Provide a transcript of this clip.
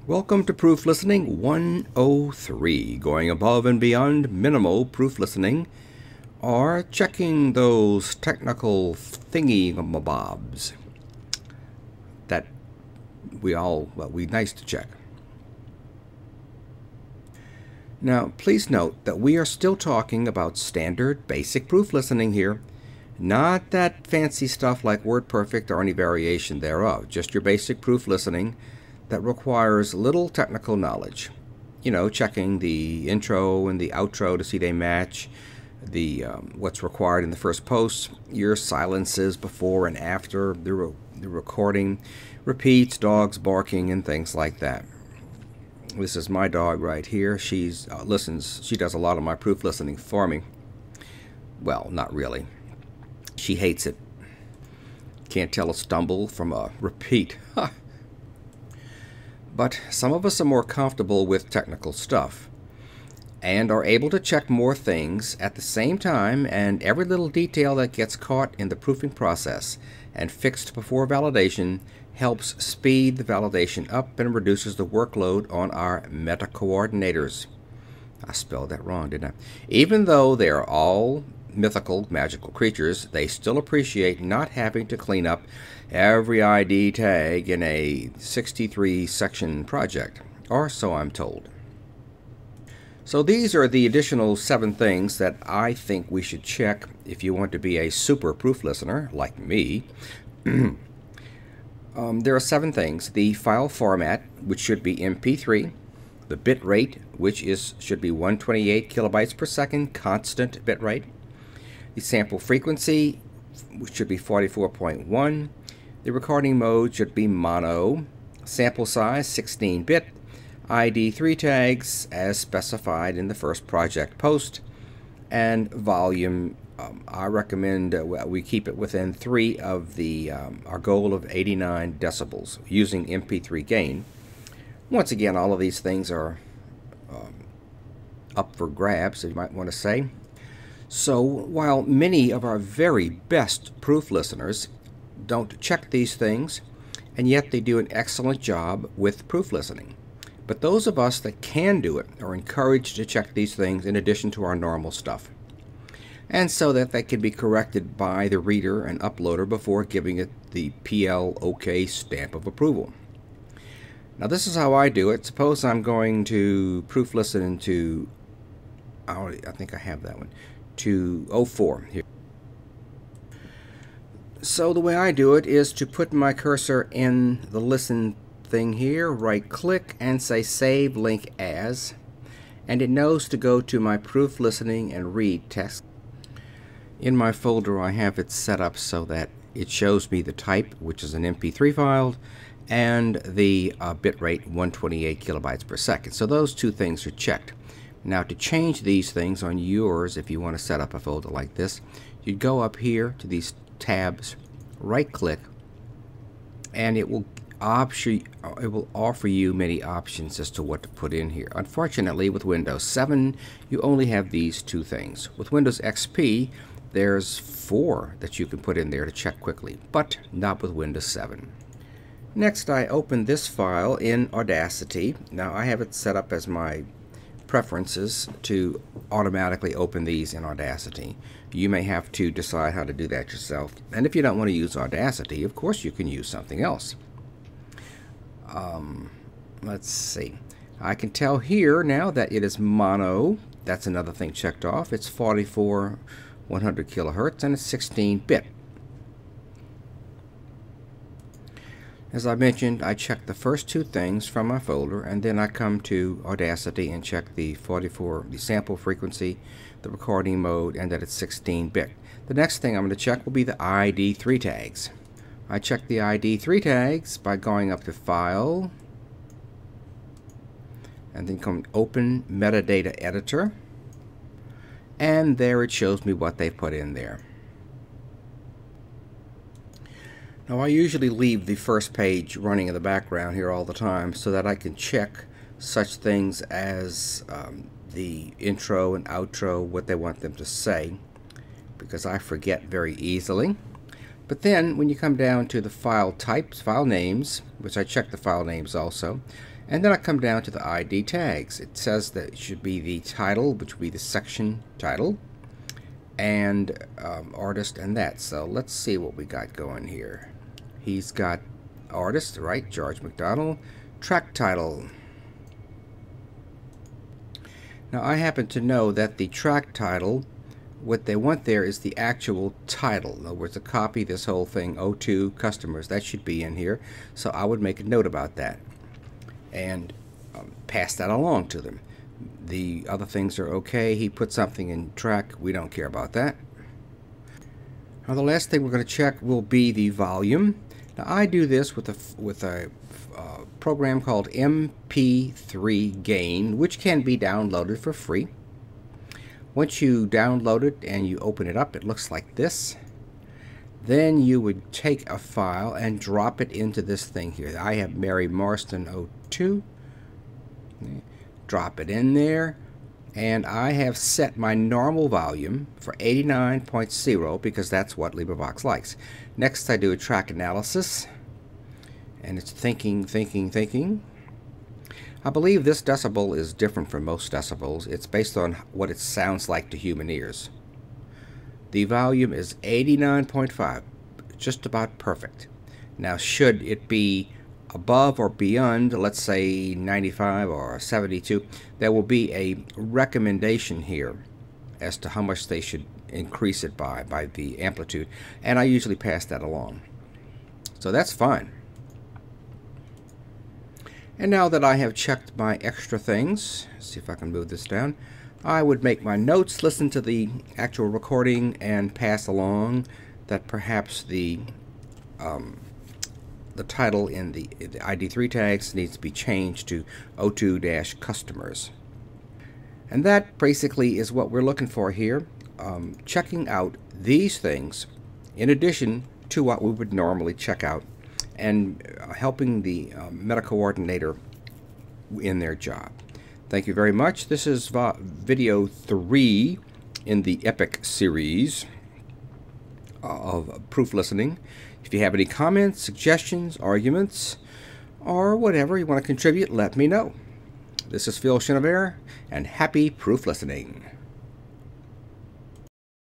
Welcome to Proof Listening 103, going above and beyond minimal proof listening, or checking those technical thingy-mabobs that we nice to check. Now, please note that we are still talking about standard basic proof listening here, not that fancy stuff like WordPerfect or any variation thereof, just your basic proof listening that requires little technical knowledge. You know, checking the intro and the outro to see they match, the what's required in the first post, your silences before and after the recording, repeats, dogs barking, and things like that. This is my dog right here. She listens. She does a lot of my proof listening for me. Well, not really. She hates it. Can't tell a stumble from a repeat. But some of us are more comfortable with technical stuff and are able to check more things at the same time, and every little detail that gets caught in the proofing process and fixed before validation helps speed the validation up and reduces the workload on our meta coordinators. I spelled that wrong, didn't I? Even though they are all mythical, magical creatures, they still appreciate not having to clean up every ID tag in a 63-section project, or so I'm told. So these are the additional 7 things that I think we should check if you want to be a super proof listener like me. There are 7 things: the file format, which should be MP3, the bit rate, which should be 128 kilobytes per second constant bit rate, the sample frequency, which should be 44.1, the recording mode should be mono, sample size 16-bit, ID 3 tags as specified in the first project post, and volume. I recommend we keep it within 3 of the our goal of 89 decibels using MP3 gain. Once again, all of these things are up for grabs, you might want to say. So while many of our very best proof listeners don't check these things, and yet they do an excellent job with proof listening. But those of us that can do it are encouraged to check these things in addition to our normal stuff, and so that they can be corrected by the reader and uploader before giving it the PL-OK stamp of approval. Now this is how I do it. Suppose I'm going to proof listen to, I think I have that one, to 04 here. So the way I do it is to put my cursor in the listen thing here, right click and say save link as, and it knows to go to my proof listening and read text. In my folder I have it set up so that it shows me the type, which is an MP3 file, and the bit rate 128 kilobytes per second. So those 2 things are checked. Now to change these things on yours, if you want to set up a folder like this, you'd go up here to these tabs, right click, and it will offer you many options as to what to put in here. Unfortunately, with Windows 7 you only have these 2 things. With Windows XP there's 4 that you can put in there to check quickly, but not with Windows 7. Next, I open this file in Audacity. Now I have it set up as my preferences to automatically open these in Audacity. You may have to decide how to do that yourself, and if you don't want to use Audacity, of course you can use something else. Let's see, I can tell here now that it is mono. That's another thing checked off. It's 44 100 kilohertz and it's 16-bit. As I mentioned, I check the first 2 things from my folder, and then I come to Audacity and check the sample frequency, the recording mode, and that it's 16-bit. The next thing I'm going to check will be the ID 3 tags. I check the ID 3 tags by going up to File, and then come Open Metadata Editor, and there it shows me what they've put in there. Now I usually leave the first page running in the background here all the time so that I can check such things as the intro and outro, what they want them to say, because I forget very easily. But then when you come down to the file types, file names, which I check the file names also, And then I come down to the ID tags. It says that it should be the title, which would be the section title, and artist and that. So let's see what we got going here. He's got artist, right? George McDonald. Track title. Now I happen to know that the track title, what they want there is the actual title. In other words, a copy, this whole thing, O2 customers, that should be in here. So I would make a note about that and pass that along to them. The other things are okay. He put something in track. We don't care about that. Now the last thing we're going to check will be the volume. Now I do this with a program called MP3 Gain, which can be downloaded for free. Once you download it and you open it up, it looks like this. Then you would take a file and drop it into this thing here. I have Mary Marston 02. Drop it in there, and I have set my normal volume for 89.0 because that's what LibriVox likes. Next I do a track analysis, and it's thinking. I believe this decibel is different from most decibels. It's based on what it sounds like to human ears. The volume is 89.5, just about perfect. Now should it be above or beyond, let's say 95 or 72, there will be a recommendation here as to how much they should increase it by the amplitude, and I usually pass that along. So that's fine. And now that I have checked my extra things, see if I can move this down, I would make my notes, listen to the actual recording, and pass along that perhaps the title in the ID3 tags needs to be changed to O2-customers. And that basically is what we're looking for here, checking out these things in addition to what we would normally check out, and helping the meta coordinator in their job. Thank you very much. This is video 3 in the EPIC series of proof listening. If you have any comments, suggestions, arguments, or whatever you want to contribute, let me know. This is Phil Chenevert, and happy proof listening.